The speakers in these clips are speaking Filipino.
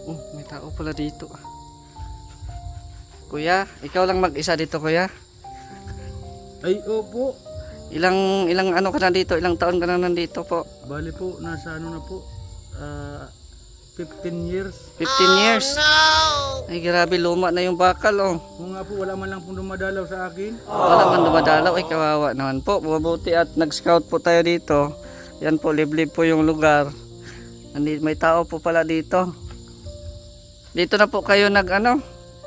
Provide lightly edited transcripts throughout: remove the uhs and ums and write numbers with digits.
Oh, may tao pala dito. Kuya, ikaw lang mag-isa dito, kuya? Ay, opo. Ilang ano ka na dito? Ilang taon ka na nandito po? Bali po, nasa ano na po, 15 years. 15 years? Ay, grabe, luma na yung bakal, oh. Kung nga po, wala man lang pong dumadalaw sa akin. Wala man dumadalaw, ay kawawa naman po. Mabuti at nag-scout po tayo dito. Yan po, liblib po yung lugar. May tao po pala dito. Dito na po kayo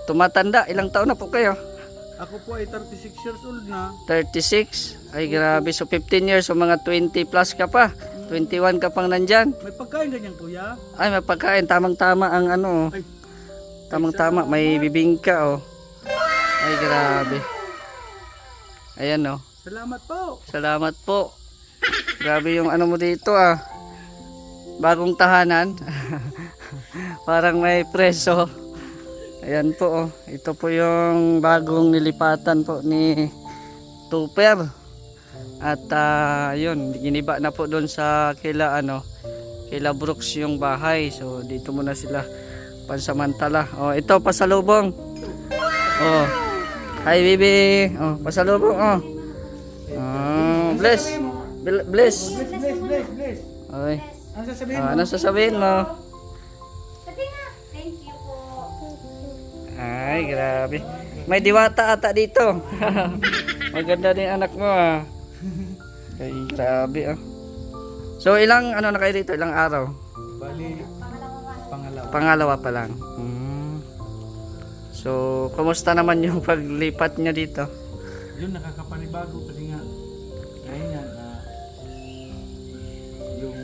tumatanda. Ilang taon na po kayo? Ako po ay 36 years old na. 36? Ay grabe, so 15 years, so mga 20 plus ka pa. 21 ka pang nandyan. May pagkain ganyan, kuya. Ay, may pagkain, tamang-tama ang Ay, tamang-tama, may bibingka, oh. Ay grabe. Ayan, oh. salamat po. Salamat po. Grabe yung mo dito, ah. Bagong tahanan. Parang may preso. Ayan po, oh. Ito po yung bagong nilipatan po ni Tupper. At yun, giniba na po doon sa kila Brooks yung bahay. So dito muna sila pansamantala. Oh, ito pasalubong. Oh. Hi baby. Oh, pasalubong, oh. Oh, bless. Bless. Bless. Oy. Ano sasabihin mo? Ano sasabihin mo? Sabi nga, thank you po. Ay, grabe. May diwata ata dito. Maganda din anak mo, ah. Ay, grabe, ah. So, ilang na kayo dito? Ilang araw? Bali, pangalawa. Pangalawa pa lang. So, kumusta naman yung paglipat niya dito? Yun, nakakapanibago kasi nga, ngayon yan, yung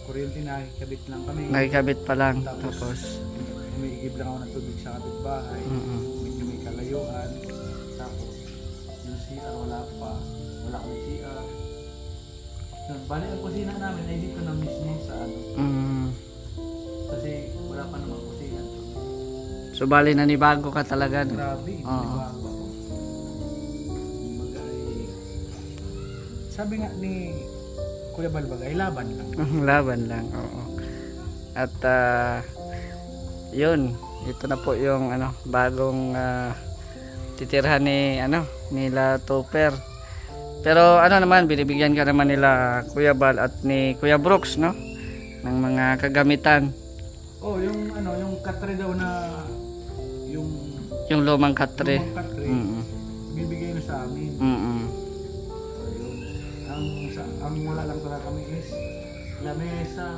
kuryente nakikabit lang kami. Nakikabit pa lang. Tapos, Tapos, umiigib lang ako ng tubig sa kapitbahay. Medyo may kalayuan. Tapos, yung CR wala pa. Wala akong CR. Yun, bali ang kusina namin ay dito na mismo sa kasi wala pa namang kusina. so, bali na ni bago ka talaga. No? Grabe, Oo. bago ako. Kumbaga ay, sabi nga ni Kuya Balbag ay laban lang. Laban lang, oo. At yun, ito na po yung bagong titirhan ni nila Tupper. Pero naman, binibigyan ka naman nila Kuya Bal at ni Kuya Brooks, no? Ng mga kagamitan. Oh, yung yung katre daw na Yung lumang katre. lumang katre, bibigay na sa amin. So, yun. Ang wala lang talaga kami is lamesa,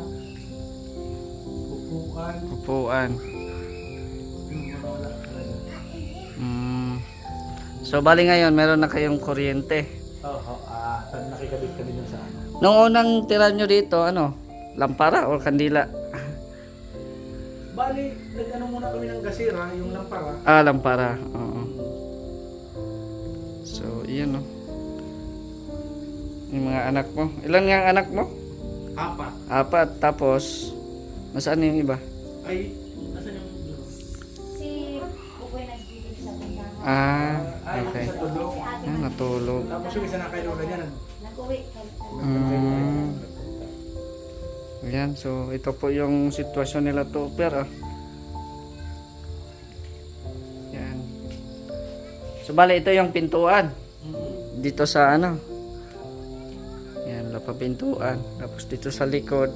upuan, Upuan. yung mga wala talaga. So, bali ngayon, meron na kayong kuryente. Nakikabit kami dun sa Nung unang tira nyo dito, lampara o kandila? Bali, muna kami ng gasira, yung lampara. Lampara. Oo. So, yun, no? Yung mga anak mo. Ilan nga ang anak mo? 4. 4. Tapos, nasaan yung iba? Ay, nasan yung Si Buboy nagbibig sa tindahan. Okay. sa tulog. Si ate Natulog. Tapos yung isa na kayo ganyan. nag-uwi. Yan. So, ito po yung sitwasyon nila Tupper, ah. Yan. So, bali, ito yung pintuan. Dito sa yan, lapapintuan. Tapos dito sa likod.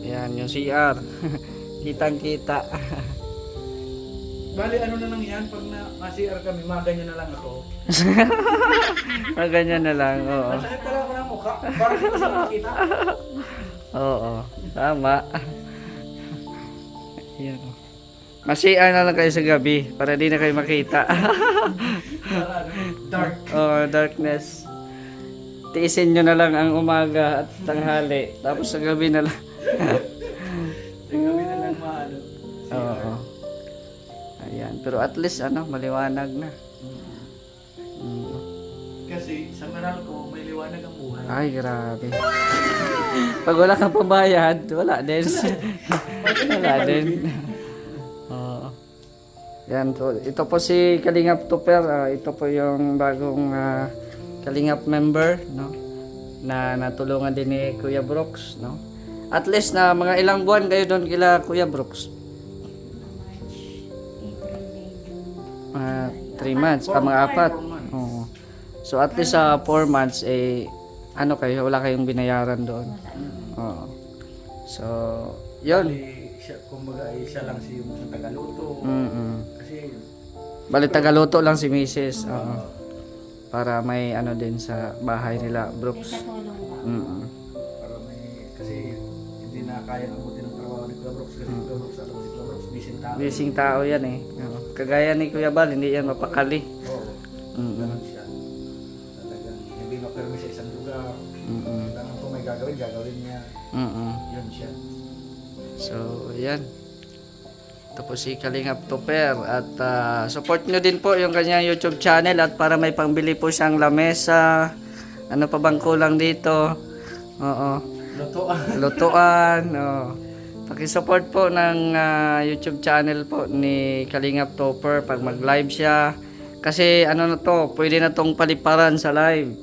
Yan, yung CR. Kitang-kita. Bali, na lang yan, pag na-CR kami, maganyan na lang ako. Ganyan na lang, oo. Masakit talaga ako ng mukha, para hindi ko siya makita. Oo, tama. Yan. Mas-CR na lang kayo sa gabi para di na kayo makita. Dark. Oh, darkness. Tiisin nyo na lang ang umaga at tanghali. Tapos sa gabi na lang. Sa gabi na lang maano. Oo. Ayan. Pero at least maliwanag na. Kasi sa Meralco, may liwanag ang buhay. Ay, grabe. Pag wala kang pambayad, wala din. Wala din. Oo. Yan. So, ito po si Kalingap Tupper. Ito po yung bagong Kalingap member, no? na natulungan din ni Kuya Brooks, no? At least na mga ilang buwan kayo doon kila Kuya Brooks. March, April, May, June. Mga 3 months, mga 4. 4 months. Oo. So at least sa 4 months eh ano kayo, wala kayong binayaran doon. Oo. So, 'yun. Bali, siya, kumbaga ay siya lang si yung tagaluto. Kasi Bali tagaluto lang si Mrs. Oo. Para may ano din sa bahay nila, May Brooks. katulong ba? para may kasi hindi na kaya abutin ng trabaho ni Kuya Brooks kasi Kuya Brooks alam mo si Kuya Brooks busy tao. Bising tao 'yan eh. Oo. Kagaya ni Kuya Bal, hindi yan mapakali. Oo. Ganun siya. Talagang hindi mapirmi sa isang lugar. Kailangan kung may gagawin niya. Yun siya. So, yan. Ito po si Kalingap Tupper at support nyo din po yung kanyang YouTube channel at para may pangbili po siyang lamesa. Ano pa bang kulang dito? Oo. Lutoan. Lutuan. Oo. Paki-support po ng YouTube channel po ni Kalingap Tupper pag mag-live siya. Kasi ano na to, pwede na tong paliparan sa live.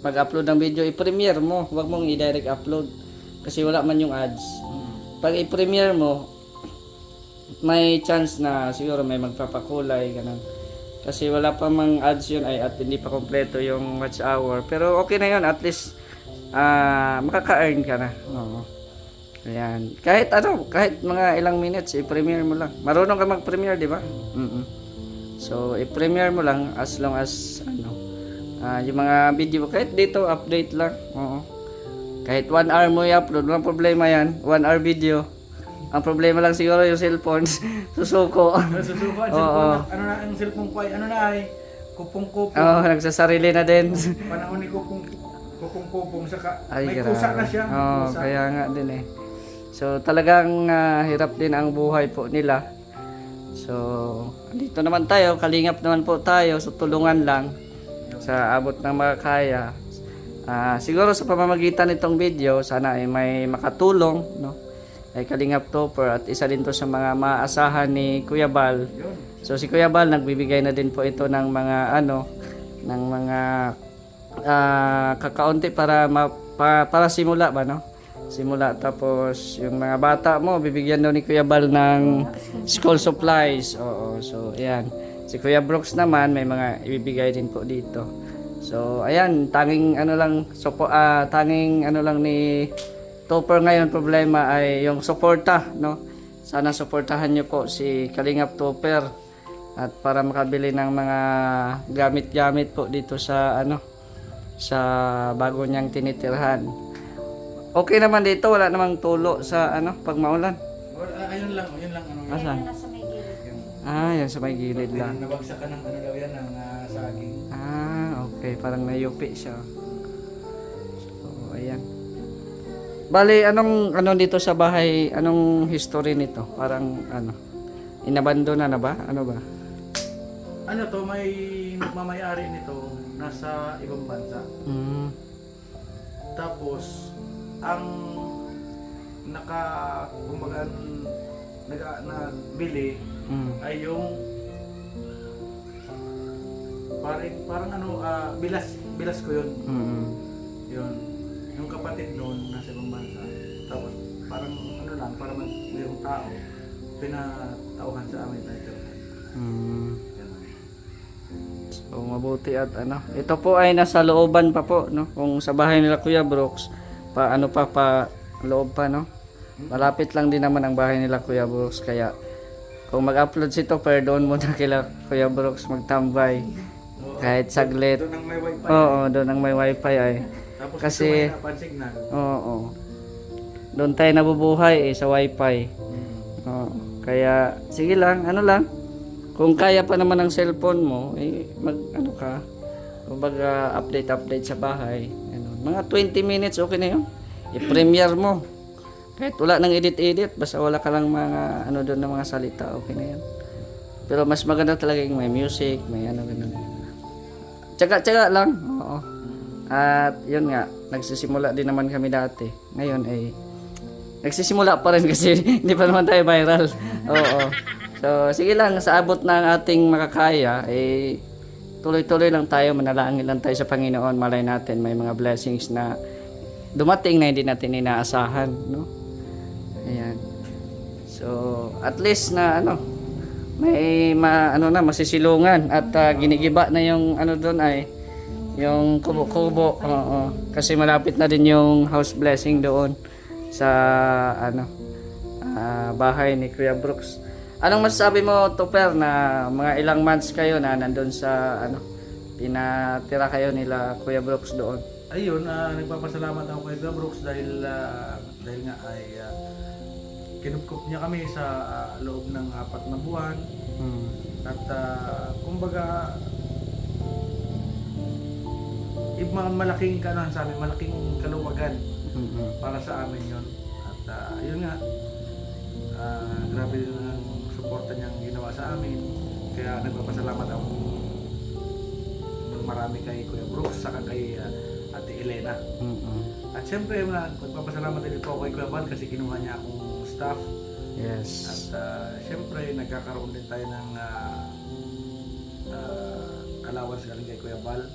Pag-upload ng video, i-premiere mo. Huwag mong i-direct upload. Kasi wala man yung ads. Pag i-premiere mo, may chance na siguro may magpapakulay, ganun. Kasi wala pa mang ads yun ay at hindi pa kompleto yung watch hour. Pero okay na yun, at least makaka-earn ka na. Oo. Ayan. Kahit ano, kahit mga ilang minutes, i-premiere mo lang. Marunong ka mag-premiere, di ba? So, i-premiere mo lang as long as yung mga video, kahit dito, update lang. Oo. Kahit 1 hour mo i-upload, walang problema yan. 1 hour video. Ang problema lang siguro yung cellphone, susuko. Susuko ang Oo. cellphone. Ano na ang cellphone ko ay ano na ay kupong-kupong. Oo, nagsasarili na din. Panahon ni kupong-kupong saka Ay, may grabe. kusa na siya. May Oo, kusa. kaya nga din eh. So, talagang hirap din ang buhay po nila. So, dito naman tayo, kalingap naman po tayo, so tulungan lang sa abot ng makakaya. Siguro sa pamamagitan nitong video, sana ay may makatulong, no? Ay Kalingap Topper at isa din to sa mga maasahan ni Kuya Bal. Yun. So si Kuya Bal nagbibigay na din po ito ng mga ng mga kakaunti para para simula ba, no? Simula, tapos yung mga bata mo bibigyan daw ni Kuya Bal ng school supplies. Oo, so ayan. Si Kuya Brooks naman may mga ibibigay din po dito. So ayan, tanging ano lang ni Topper ngayon problema ay yung suporta, no? Sana suportahan niyo po si Kalingap Topper at para makabili ng mga gamit-gamit po dito sa sa bago niyang tinitirhan. Okay naman dito, wala namang tulo sa pag maulan. Ayun lang ano. Asan? Ayun na sa may gilid. Yan sa may gilid lang. Nabagsakan ng ano daw yan ng saging. Okay, parang nayupi siya. So, ayan. Bali, anong dito sa bahay, anong history nito? Parang inabandona na ba? Ano ba? Ano to, may nagmamayari nito nasa ibang bansa. Tapos ang kumbaga nagbili ay yung parang bilas ko yun. Yun. Yung kapatid noon nasa ibang bansa. Tapos parang para mayroong tao pinatauhan sa amin tayo. So mabuti at ito po ay nasa looban pa po, no? Kung sa bahay nila Kuya Brooks, pa loob pa, no? Malapit lang din naman ang bahay nila Kuya Brooks, kaya kung mag-upload si Topper doon muna kila Kuya Brooks magtambay. Kahit saglit. Doon ang may wifi. Oo, doon ang may wifi ay. Tapos Kasi ito may signal. oo. Doon tayo nabubuhay sa wifi. Oo. Kaya sige lang, kung kaya pa naman ng cellphone mo, kumbaga update sa bahay. Mga 20 minutes okay na yun. I-premiere mo. Kahit wala nang edit, basta wala ka lang mga doon na mga salita, okay na yan. Pero mas maganda talaga yung may music, may ganun. Tsaga lang. Oo. At yun nga, nagsisimula din naman kami dati. Ngayon ay nagsisimula pa rin kasi hindi pa naman tayo viral. Oo. So sige lang, sa abot ng ating makakaya tuloy-tuloy lang tayo, manalangin lang tayo sa Panginoon. Malay natin may mga blessings na dumating na hindi natin inaasahan, no? Ayan. So, at least na may masisilungan at ginigiba na yung doon ay yung kubo-kubo. Oo. Kasi malapit na din yung house blessing doon sa bahay ni Kuya Brooks. Anong masasabi mo, Tupper, na mga ilang months kayo na nandun sa pinatira kayo nila Kuya Brooks doon? Ayun, nagpapasalamat ako kay Kuya Brooks dahil nga ay kinupkup niya kami sa loob ng 4 na buwan. At kumbaga malaking sa amin, malaking kaluwagan para sa amin yun. At yun nga, grabe din ang suporta niyang ginawa sa amin. Kaya nagpapasalamat ako ng marami kay Kuya Brooks saka kay Ate Elena. At syempre, magpapasalamat din po kay Kuya Bal kasi kinuha niya akong staff. Yes. At syempre, nagkakaroon din tayo ng allowance galing kay Kuya Bal.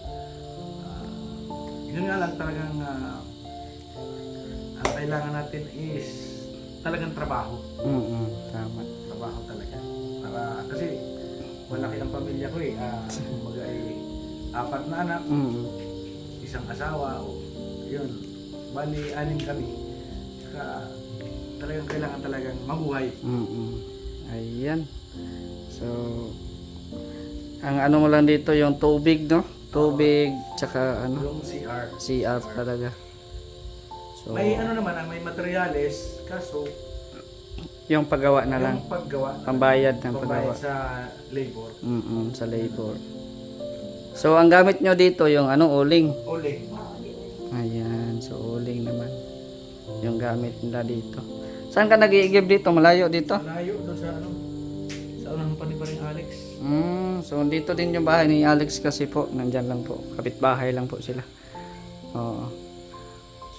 Yun nga lang talagang ang kailangan natin is talagang trabaho. Tama. Trabaho talaga. Kasi malaki ang pamilya ko eh. Kumbaga ay 4 na anak, isang asawa, yun. Bali, 6 kami. Talagang kailangan talagang mabuhay. Ayan. So, ang mo lang dito yung tubig, no? Tubig, tsaka Yung CR. CR talaga. So, May naman, may materyales, kaso yung paggawa na lang. yung paggawa, Pambayad ng paggawa. pambayad sa labor. Sa labor. So, ang gamit nyo dito yung uling. Uling. Ayan, so uling naman. Yung gamit nila dito. Saan ka nag-iigib dito? Malayo dito? Malayo doon sa unang panibaring Alex. So dito din yung bahay ni Alex kasi po, nandyan lang po. Kapitbahay lang po sila. Oo.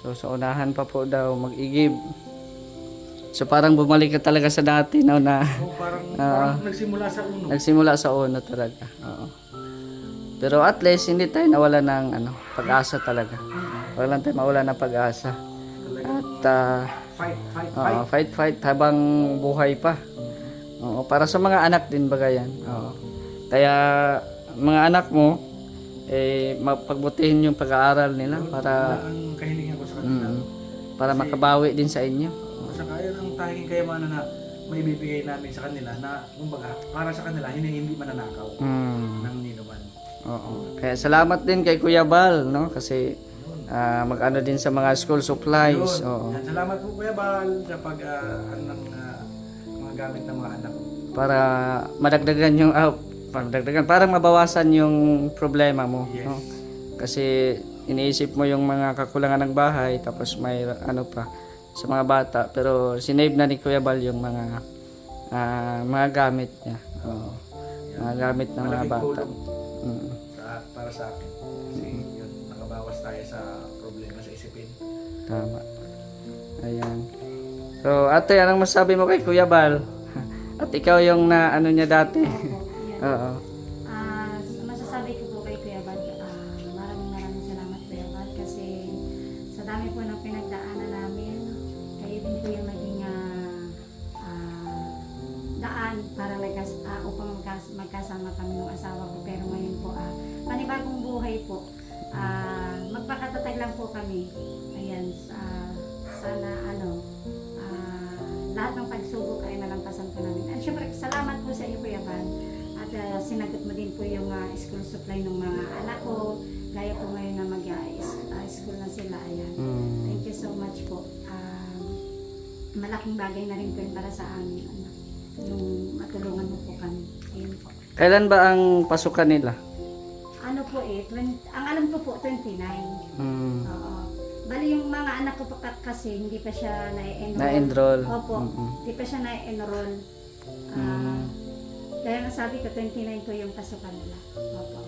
So sa unahan pa po daw mag-igib. So parang bumalik ka talaga sa dati, no, na So parang nagsimula sa uno. nagsimula sa uno talaga. Oo. Pero at least hindi tayo nawala ng pag-asa talaga. Wala lang tayo mawala ng pag-asa. At fight habang buhay pa. Oo, para sa mga anak din baga yan. Oo. Kaya mga anak mo mapagbutihin yung pag-aaral nila para Ang kahilingan ko sa kanila. para makabawi din sa inyo. Saka yun ang tanging kayamanan na may bibigay namin sa kanila na kumbaga para sa kanila hindi mananakaw ng ninuman. Oo. Kaya salamat din kay Kuya Bal, no? Kasi mag-ano din sa mga school supplies. Oo. Yan, salamat po Kuya Bal sa mga gamit ng mga anak. Para madagdagan yung para mabawasan yung problema mo, Yes. no? Kasi iniisip mo yung mga kakulangan ng bahay tapos may pa sa mga bata, pero sinave na ni Kuya Bal yung mga gamit niya. Oo. Mga gamit ng mga Malaking bata. tulong para sa akin. Kasi yun, nakabawas tayo sa problema sa isipin. Tama. Ayan. So, ate, anong masasabi mo kay Kuya Bal? At ikaw yung niya dati. Oo. Masasabi ko po kay Kuya Bal, maraming salamat Kuya Bal kasi sa dami po ng pinagdaanan namin, kayo din po yung naging daan para upang magkasama kami ng asawa ko. Pero ngayon po, panibagong buhay po. Magpakatatag lang po kami. Ayan, sana lahat ng pagsubok ay nalampasan po namin. At syempre, salamat po sa iyo Kuya Bal. At sinagot mo din po yung school supply ng mga anak ko. Gaya po ngayon na mag-school na sila. Ayan. Thank you so much po. Malaking bagay na rin po yun para sa amin. Yung matulungan mo po kami. Ayun po. Kailan ba ang pasukan nila? Ano po ang alam ko po 29. Oo. Bali yung mga anak ko pa kasi hindi pa siya Na-enroll. Opo. Hindi pa siya na-enroll. Kaya nasabi ko 29 po yung pasukan nila. Opo.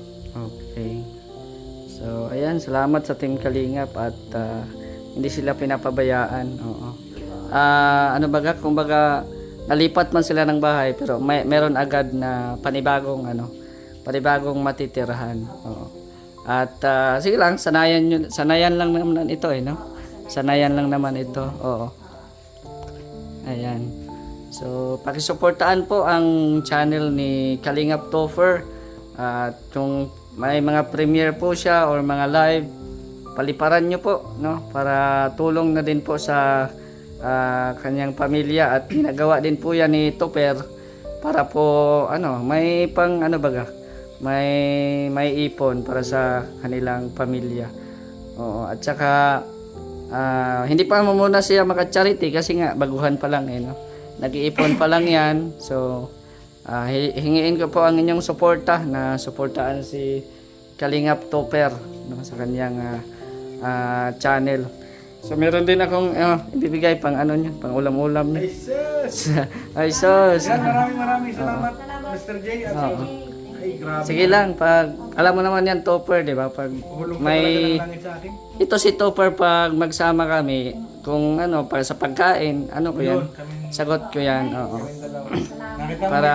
Okay. So, ayan, salamat sa Team Kalingap at hindi sila pinapabayaan. Oo. Kumbaga nalipat man sila ng bahay pero meron agad na panibagong panibagong matitirahan. Oo. At sige lang, sanayan lang naman ito no? Sanayan lang naman ito. Oo. Ayan. So, pakisuportaan po ang channel ni Kalingap Topher. At kung may mga premiere po siya or mga live, paliparan nyo po, no? Para tulong na din po sa kanyang pamilya, at ginagawa din po yan ni Topher para po may pang may ipon para sa kanilang pamilya. Oo, at saka hindi pa muna siya maka-charity kasi nga baguhan pa lang no. Nag-iipon pa lang yan. So hingiin ko po ang inyong suporta na suportaan si Kalingap Topher no, sa kanyang channel. So meron din akong ibibigay pang pang ulam-ulam niya. Ay sus. Yan, maraming salamat, Mr. J. At ay, grabe. Sige lang, pag alam mo naman yan Topher, di ba? Pag Hulog ka may talaga ng langit sa akin. ito si Topher, pag magsama kami, kung para sa pagkain, ko yan. Sagot ko yan. Oo. Kaming dalawa. Nakita mo, Para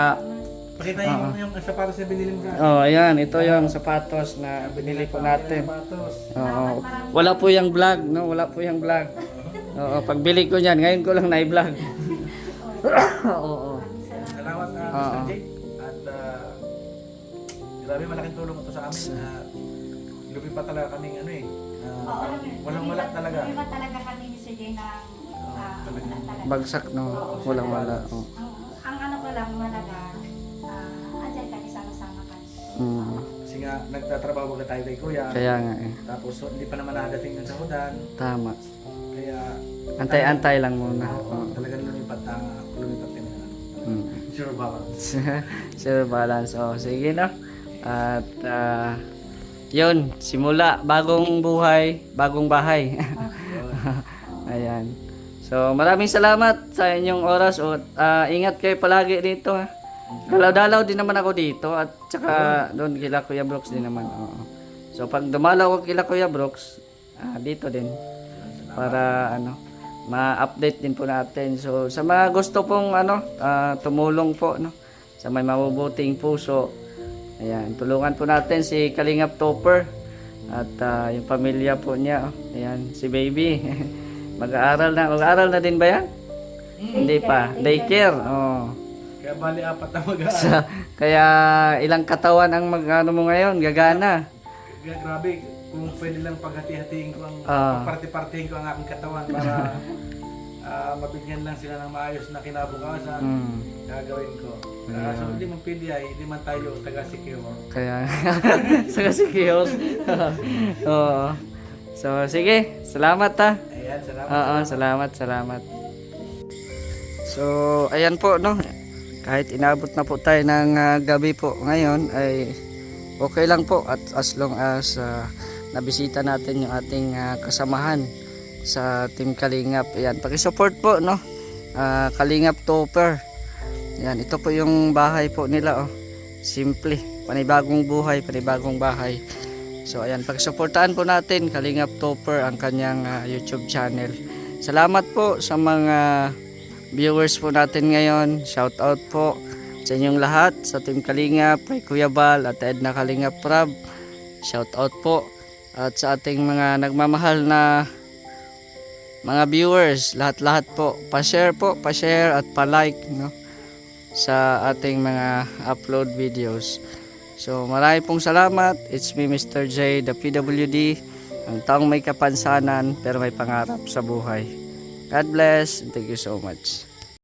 pakita mo yung sapatos na binili mo sa akin. ayan, ito yung sapatos na binili po natin. Sapatos. Oo. Wala po yung vlog, no? Wala po yung vlog. Oo, pagbili ko niyan, ngayon ko lang na-vlog. Oo. Salamat Mr. J. At grabe, malaking tulong ito sa amin. Lupi pa talaga kaming walang-wala talaga. Lumipat talaga kami ni Sir Jay ng talaga. Bagsak, no? Walang wala. Oh. Ang ko lang malaga, andyan kami sama-sama kami. Kasi nga, nagtatrabaho ka tayo kay Kuya. Kaya nga Tapos hindi pa naman nakadating yung sahudan. Tama. Kaya Antay-antay lang muna. talagang lumipat kami. Sure balance. Sure balance. Oh, sige na. At yun, simula, bagong buhay, bagong bahay. Ayan. So, maraming salamat sa inyong oras. Ingat kayo palagi dito ha. Dalaw-dalaw din naman ako dito at saka doon kila Kuya Brooks din naman. Oo. So, pag dumalaw ako kila Kuya Brooks, dito din. Para ma-update din po natin. So, sa mga gusto pong tumulong po sa may mabubuting puso, ayan, tulungan po natin si Kalingap Topher at yung pamilya po niya. Ayan, si baby. Mag-aaral na din ba yan? Hindi pa. Daycare. Oh. Kaya bali 4 na mag-aaral. Kaya ilang katawan ang mo ngayon, gagana. Grabe, kung pwede lang paghati-hatiin ko party-partyhin ko ang aking katawan para mabigyan lang sila ng maayos na kinabukasan, gagawin ko. So hindi man pwede hindi man tayo taga-secure. Kaya taga-secure. Oo. So sige, salamat ha. Ayan, salamat. Salamat. So ayan po kahit inabot na po tayo ng gabi po ngayon ay okay lang po, at as long as nabisita natin yung ating kasamahan sa Team Kalingap. Ayan, paki-support po Kalingap Topher. Ayan, ito po yung bahay po nila simple, panibagong buhay, panibagong bahay. So ayan, paki-supportaan po natin Kalingap Topher, ang kanyang YouTube channel. Salamat po sa mga viewers po natin ngayon. Shout out po sa inyong lahat, sa Team Kalingap, kay Kuya Bal at Edna Kalingap Prab. Shout out po. At sa ating mga nagmamahal na mga viewers, lahat-lahat po, pa-share at pa-like sa ating mga upload videos. So marami pong salamat. It's me, Mr. J, the PWD, ang taong may kapansanan pero may pangarap sa buhay. God bless and thank you so much.